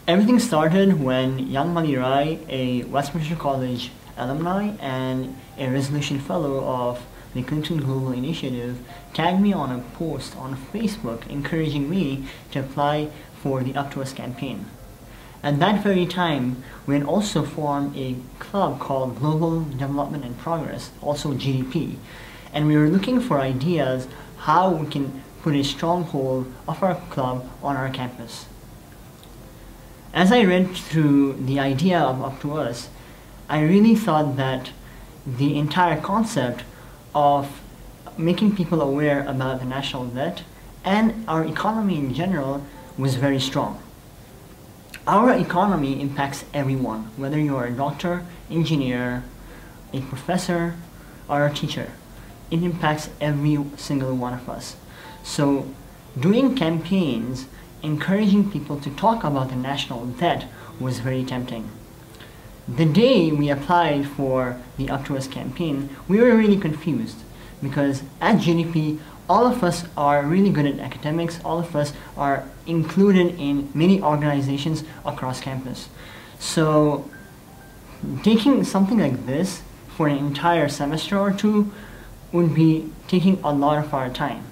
Everything started when young Malirai, a Westminster College alumni and a resolution fellow of the Clinton Global Initiative, tagged me on a post on Facebook encouraging me to apply for the Up to Us campaign. At that very time, we had also formed a club called Global Development and Progress, also GDP, and we were looking for ideas how we can put a stronghold of our club on our campus. As I read through the idea of Up to Us, I really thought that the entire concept of making people aware about the national debt and our economy in general was very strong. Our economy impacts everyone, whether you are a doctor, engineer, a professor, or a teacher. It impacts every single one of us. So doing campaigns encouraging people to talk about the national debt was very tempting. The day we applied for the Up to Us campaign, we were really confused because at GDP, all of us are really good at academics, all of us are included in many organizations across campus. So taking something like this for an entire semester or two would be taking a lot of our time.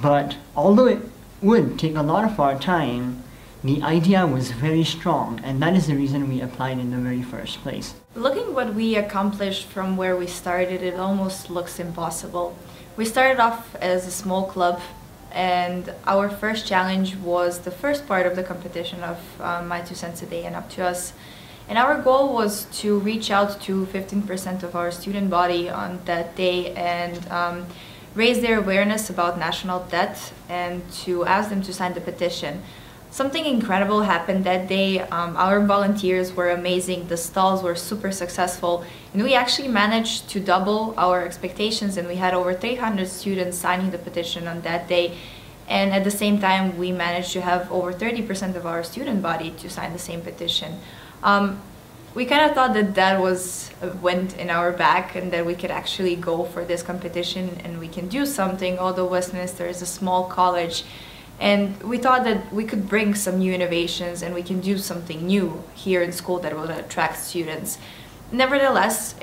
But although it would take a lot of our time, the idea was very strong, and that is the reason we applied in the very first place. Looking what we accomplished from where we started, it almost looks impossible. We started off as a small club, and our first challenge was the first part of the competition of My 2 Cents a Day and Up to Us. And our goal was to reach out to 15% of our student body on that day and raise their awareness about national debt and to ask them to sign the petition. Something incredible happened that day. Our volunteers were amazing, the stalls were super successful, and we actually managed to double our expectations, and we had over 300 students signing the petition on that day. And at the same time, we managed to have over 30% of our student body to sign the same petition. We kind of thought that that was a wind in our back and that we could actually go for this competition and we can do something, although Westminster is a small college. And we thought that we could bring some new innovations and we can do something new here in school that will attract students. Nevertheless,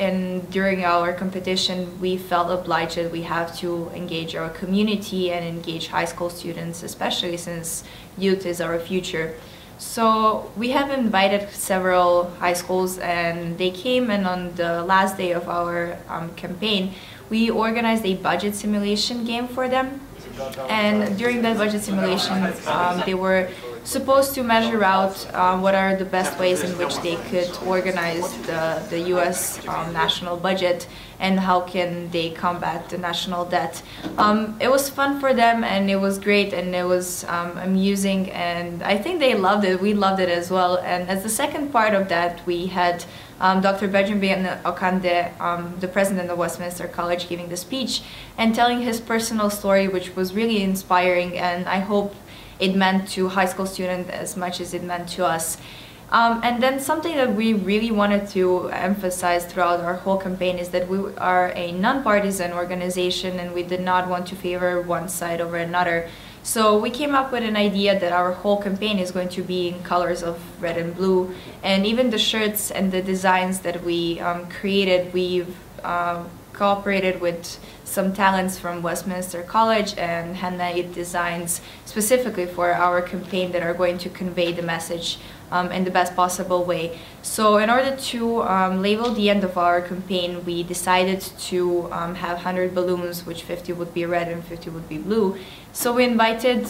during our competition, we felt obliged that we have to engage our community and engage high school students, especially since youth is our future. So we have invited several high schools and they came, and on the last day of our campaign, we organized a budget simulation game for them. And during that budget simulation, they were supposed to measure out what are the best ways in which they could organize the US national budget and how can they combat the national debt. It was fun for them and it was great and it was amusing, and I think they loved it. We loved it as well. And as the second part of that, we had Dr. Benjamin Okande, the president of Westminster College, giving the speech and telling his personal story, which was really inspiring, and I hope it meant to high school students as much as it meant to us. And then something that we really wanted to emphasize throughout our whole campaign is that we are a non-partisan organization and we did not want to favor one side over another. So we came up with an idea that our whole campaign is going to be in colors of red and blue, and even the shirts and the designs that we created, we've cooperated with some talents from Westminster College and handmade designs specifically for our campaign that are going to convey the message in the best possible way. So in order to label the end of our campaign, we decided to have 100 balloons, which 50 would be red and 50 would be blue. So we invited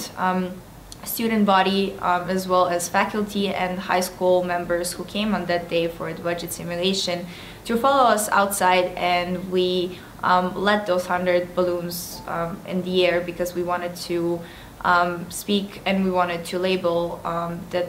student body as well as faculty and high school members who came on that day for the budget simulation to follow us outside, and we let those 100 balloons in the air because we wanted to speak and we wanted to label that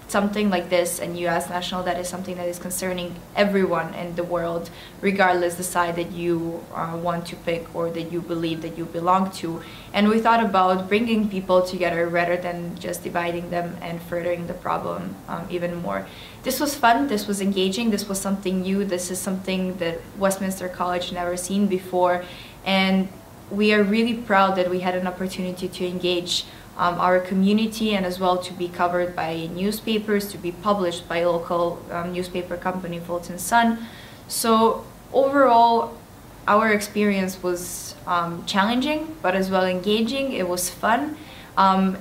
something like this and US national debt is something that is concerning everyone in the world, regardless the side that you want to pick or that you believe that you belong to. And we thought about bringing people together rather than just dividing them and furthering the problem even more. This was fun, this was engaging, this was something new, this is something that Westminster College never seen before, and we are really proud that we had an opportunity to engage our community, and as well to be covered by newspapers, to be published by local newspaper company Fulton Sun. So overall, our experience was challenging, but as well engaging. It was fun.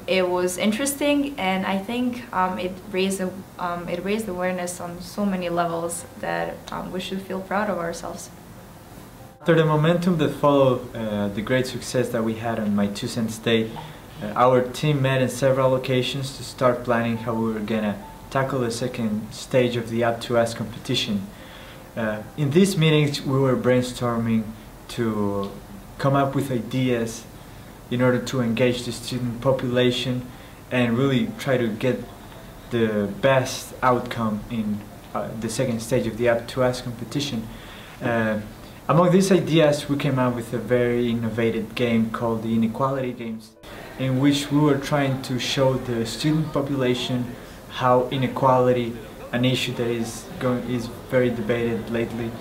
It was interesting, and I think it raised awareness on so many levels that we should feel proud of ourselves. After the momentum that followed the great success that we had on my 2 cents day, our team met in several locations to start planning how we were gonna tackle the second stage of the Up to Us competition. In these meetings, we were brainstorming to come up with ideas in order to engage the student population and really try to get the best outcome in the second stage of the Up to Us competition. Among these ideas, we came up with a very innovative game called the Inequality Games, in which we were trying to show the student population how inequality, an issue that is very debated lately,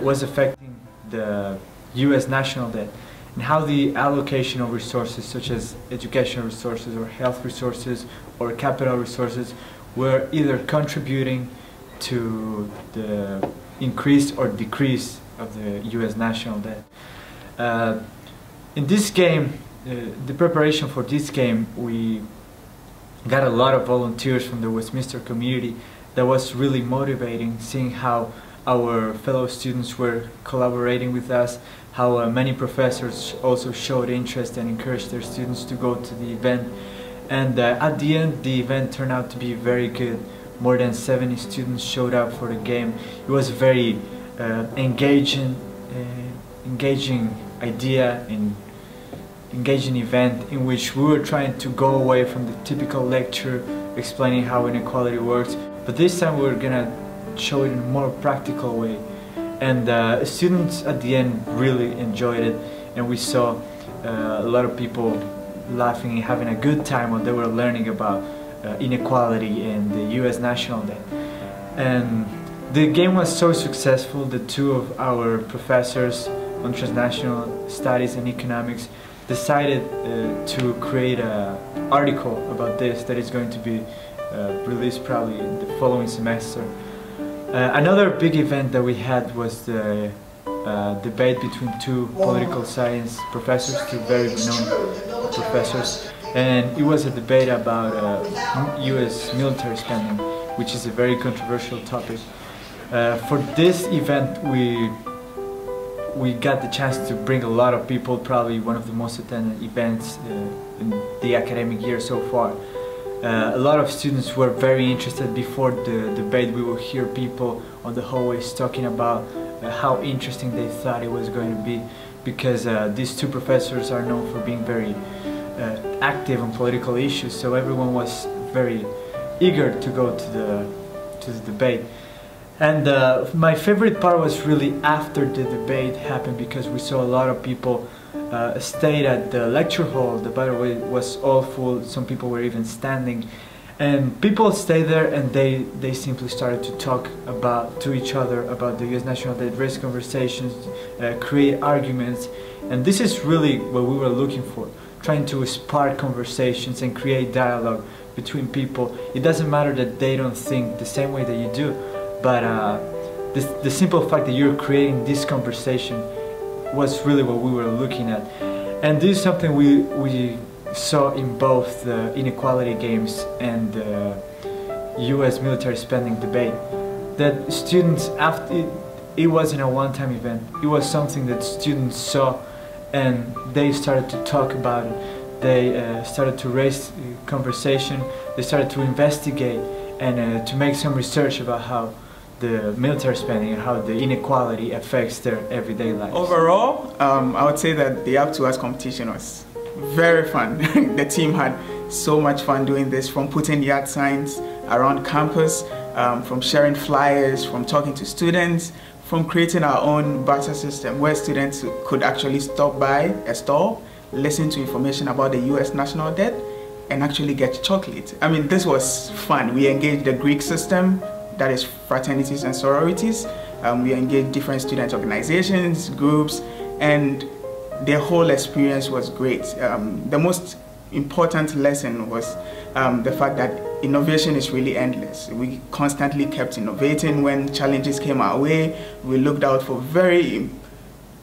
was affecting the US national debt, and how the allocation of resources such as educational resources or health resources or capital resources were either contributing to the increase or decrease of the US national debt. In this game, the preparation for this game, we got a lot of volunteers from the Westminster community. That was really motivating, seeing how our fellow students were collaborating with us, how many professors also showed interest and encouraged their students to go to the event. And at the end, the event turned out to be very good. More than 70 students showed up for the game. It was a very engaging idea and engaging event in which we were trying to go away from the typical lecture explaining how inequality works, but this time we were gonna show it in a more practical way. And students at the end really enjoyed it, and we saw a lot of people laughing and having a good time when they were learning about inequality and the US national debt. And the game was so successful that 2 of our professors on transnational studies and economics decided to create an article about this that is going to be released probably in the following semester. Another big event that we had was the debate between 2 political science professors, 2 very renowned professors, and it was a debate about US military spending, which is a very controversial topic. For this event, we got the chance to bring a lot of people, probably one of the most attended events in the academic year so far. A lot of students were very interested. Before the debate, we would hear people on the hallways talking about how interesting they thought it was going to be, because these 2 professors are known for being very active on political issues, so everyone was very eager to go to the debate. And my favorite part was really after the debate happened, because we saw a lot of people stayed at the lecture hall. The, by the way, was all full. Some people were even standing, and people stayed there, and they simply started to talk to each other about the US national debt, raise conversations, create arguments. And this is really what we were looking for, trying to spark conversations and create dialogue between people. It doesn't matter that they don't think the same way that you do, but the simple fact that you're creating this conversation was really what we were looking at. And this is something we saw in both the inequality games and the US military spending debate, that students, after it wasn't a one-time event, it was something that students saw and they started to talk about it. They started to raise conversation, they started to investigate and to make some research about how the military spending and how the inequality affects their everyday lives. Overall, I would say that the Up to Us competition was very fun. The team had so much fun doing this, from putting yard signs around campus, from sharing flyers, from talking to students, from creating our own barter system where students could actually stop by a store, listen to information about the US national debt, and actually get chocolate. I mean, this was fun. We engaged the Greek system, that is fraternities and sororities. We engaged different student organizations, groups, and the whole experience was great. The most important lesson was the fact that innovation is really endless. We constantly kept innovating when challenges came our way. We looked out for very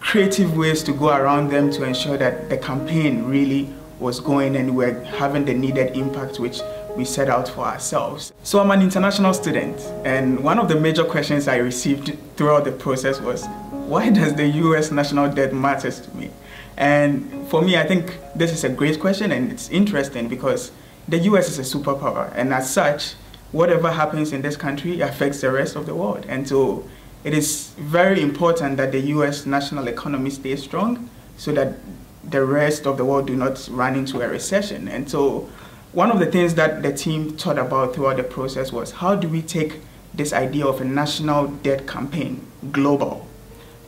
creative ways to go around them to ensure that the campaign really was going and we're having the needed impact which we set out for ourselves. So I'm an international student, and one of the major questions I received throughout the process was, why does the US national debt matter to me? And for me, I think this is a great question, and it's interesting because the US is a superpower, and as such, whatever happens in this country affects the rest of the world. And so it is very important that the US national economy stays strong so that the rest of the world do not run into a recession. And so one of the things that the team thought about throughout the process was, how do we take this idea of a national debt campaign global?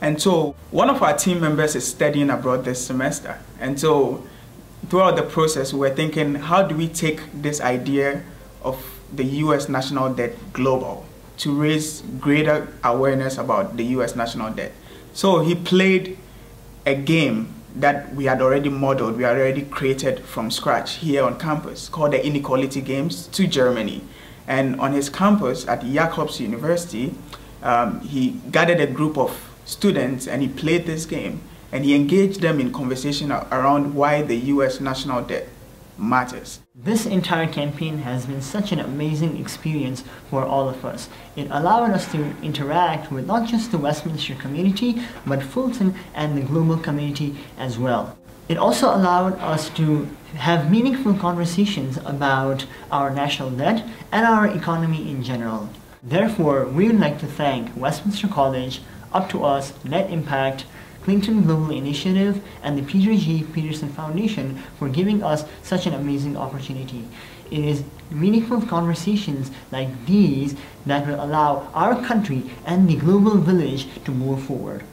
And so one of our team members is studying abroad this semester. And so throughout the process, we were thinking, how do we take this idea of the US national debt global to raise greater awareness about the US national debt? So he played a game that we had already modeled, we had already created from scratch here on campus, called the Inequality Games to Germany. And on his campus at Jacobs University, he gathered a group of students and he played this game, and he engaged them in conversation around why the US national debt matters. This entire campaign has been such an amazing experience for all of us. It allowed us to interact with not just the Westminster community, but Fulton and the global community as well. It also allowed us to have meaningful conversations about our national debt and our economy in general. Therefore, we would like to thank Westminster College, Up to Us, Net Impact, Clinton Global Initiative, and the Peter G. Peterson Foundation for giving us such an amazing opportunity. It is meaningful conversations like these that will allow our country and the global village to move forward.